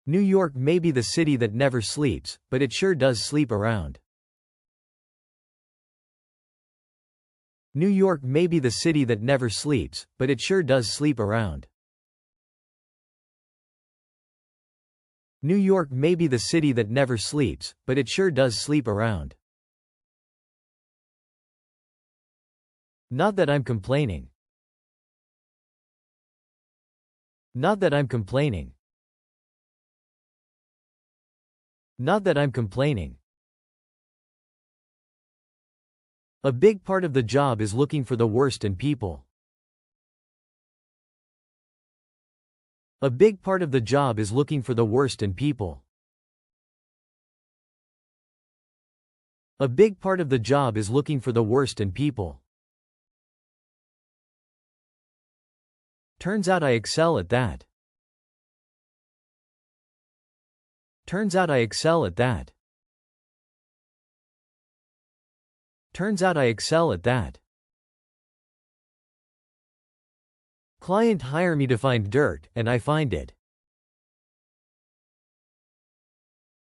New York may be the city that never sleeps, but it sure does sleep around. New York may be the city that never sleeps, but it sure does sleep around. New York may be the city that never sleeps, but it sure does sleep around. Not that I'm complaining. Not that I'm complaining. Not that I'm complaining. A big part of the job is looking for the worst in people. A big part of the job is looking for the worst in people. A big part of the job is looking for the worst in people. Turns out I excel at that. Turns out I excel at that. Turns out I excel at that. Client hire me to find dirt, and I find it.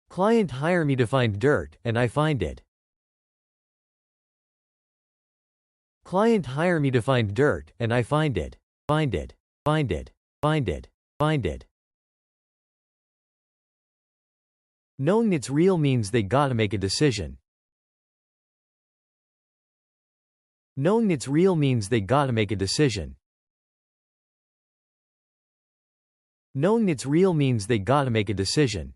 Client hire me to find dirt, and I find it. Client hire me to find dirt, and I find it. Find it. Find it. Find it. Find it. Knowing it's real means they gotta make a decision. Knowing it's real means they gotta make a decision. Knowing it's real means they gotta make a decision.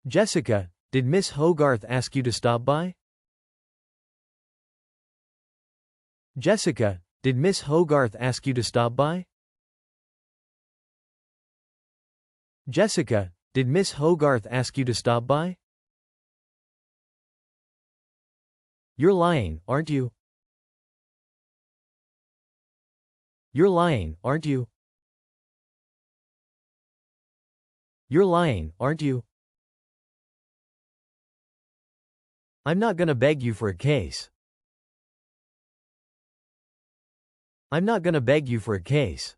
Jessica, did Miss Hogarth ask you to stop by? Jessica, did Miss Hogarth ask you to stop by? Jessica, did Miss Hogarth ask you to stop by? You're lying, aren't you? You're lying, aren't you? You're lying, aren't you? I'm not gonna beg you for a case. I'm not gonna beg you for a case.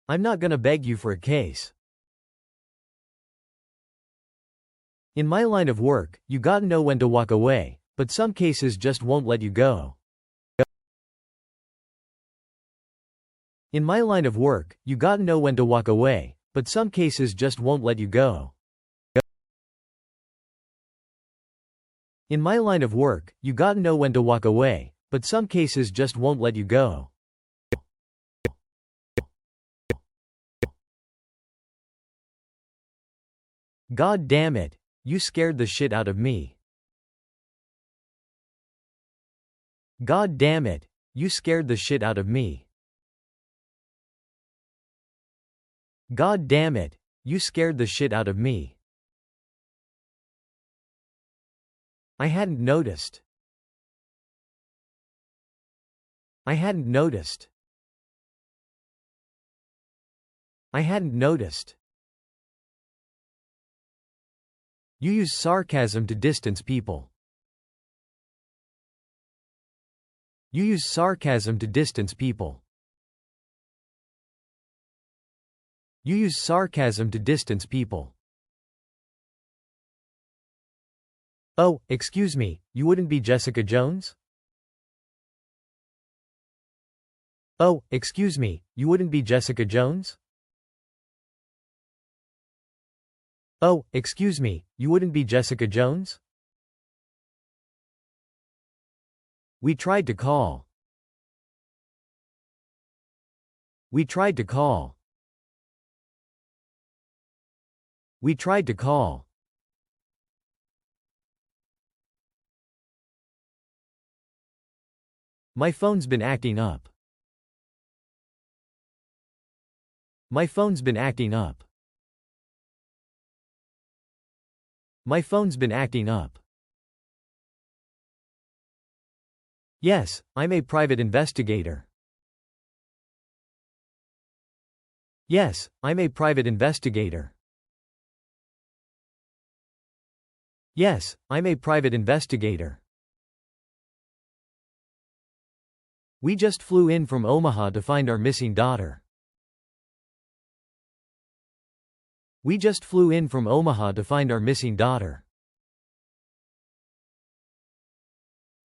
I'm not gonna beg you for a case. In my line of work, you gotta know when to walk away, but some cases just won't let you go. In my line of work, you gotta know when to walk away, but some cases just won't let you go. In my line of work, you gotta know when to walk away, but some cases just won't let you go. God damn it, you scared the shit out of me. God damn it, you scared the shit out of me. God damn it, you scared the shit out of me. I hadn't noticed. I hadn't noticed. I hadn't noticed. You use sarcasm to distance people. You use sarcasm to distance people. You use sarcasm to distance people. Oh, excuse me, you wouldn't be Jessica Jones? Oh, excuse me, you wouldn't be Jessica Jones? Oh, excuse me, you wouldn't be Jessica Jones? We tried to call. We tried to call. We tried to call. My phone's been acting up. My phone's been acting up. My phone's been acting up. Yes, I'm a private investigator. Yes, I'm a private investigator. Yes, I'm a private investigator. We just flew in from Omaha to find our missing daughter. We just flew in from Omaha to find our missing daughter.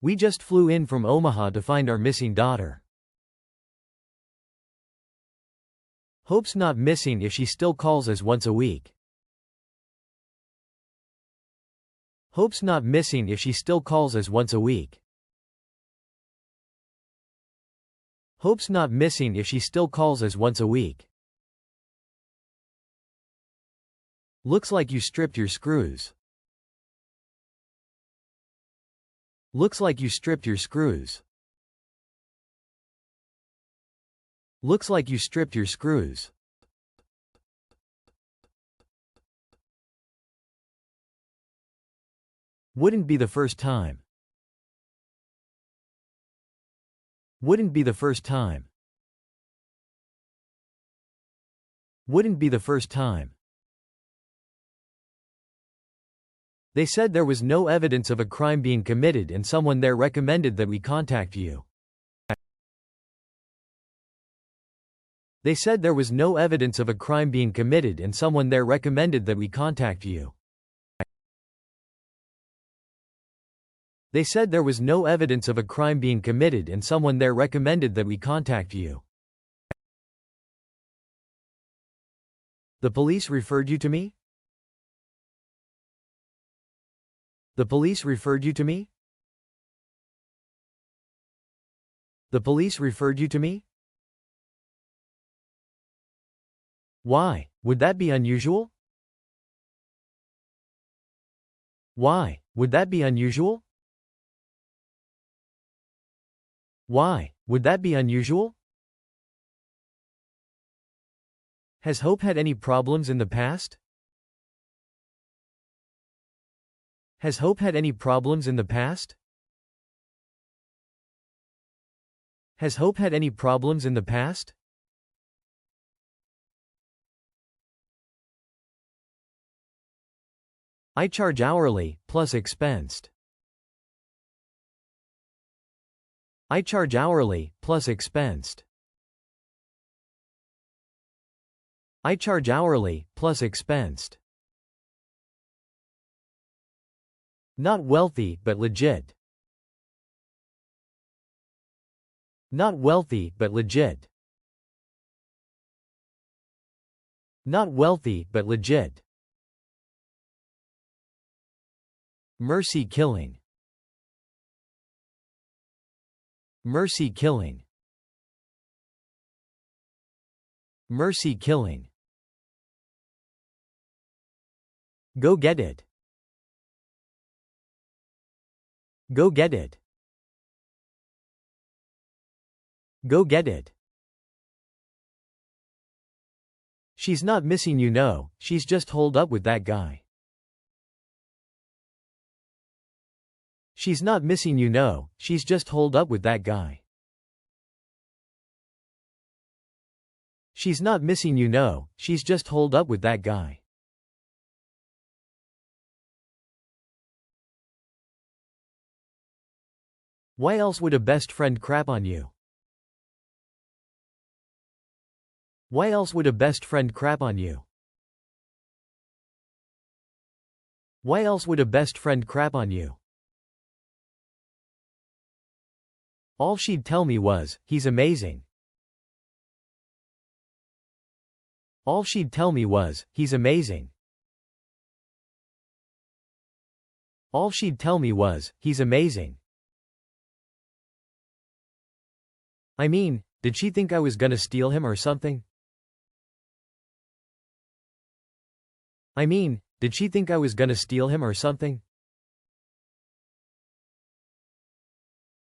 We just flew in from Omaha to find our missing daughter. Hope's not missing if she still calls us once a week. Hope's not missing if she still calls us once a week. Hope's not missing if she still calls us once a week. Looks like you stripped your screws. Looks like you stripped your screws. Looks like you stripped your screws. Wouldn't be the first time. Wouldn't be the first time. Wouldn't be the first time. They said there was no evidence of a crime being committed and someone there recommended that we contact you. They said there was no evidence of a crime being committed and someone there recommended that we contact you. They said there was no evidence of a crime being committed and someone there recommended that we contact you. The police referred you to me? The police referred you to me? The police referred you to me? Why? Would that be unusual? Why? Would that be unusual? Why? Would that be unusual? Has Hope had any problems in the past? Has Hope had any problems in the past? Has Hope had any problems in the past? I charge hourly, plus expensed. I charge hourly, plus expensed. I charge hourly, plus expensed. Not wealthy, but legit. Not wealthy, but legit. Not wealthy, but legit. Mercy killing. Mercy killing. Mercy killing. Go get it. Go get it. Go get it. She's not missing you, no, she's just holed up with that guy. She's not missing you, no, she's just holed up with that guy. She's not missing you, no, she's just holed up with that guy. Why else would a best friend crap on you? Why else would a best friend crap on you? Why else would a best friend crap on you? All she'd tell me was, he's amazing. All she'd tell me was, he's amazing. All she'd tell me was, he's amazing. I mean, did she think I was gonna steal him or something? I mean, did she think I was gonna steal him or something?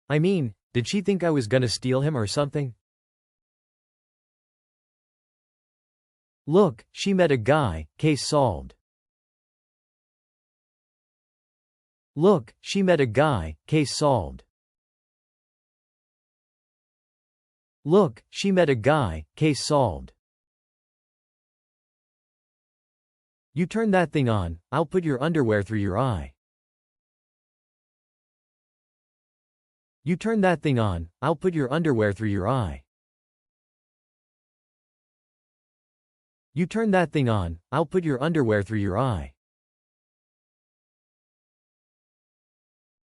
I mean, did she think I was gonna steal him or something? Look, she met a guy, case solved. Look, she met a guy, case solved. Look, she met a guy, case solved. You turn that thing on, I'll put your underwear through your eye. You turn that thing on, I'll put your underwear through your eye. You turn that thing on, I'll put your underwear through your eye.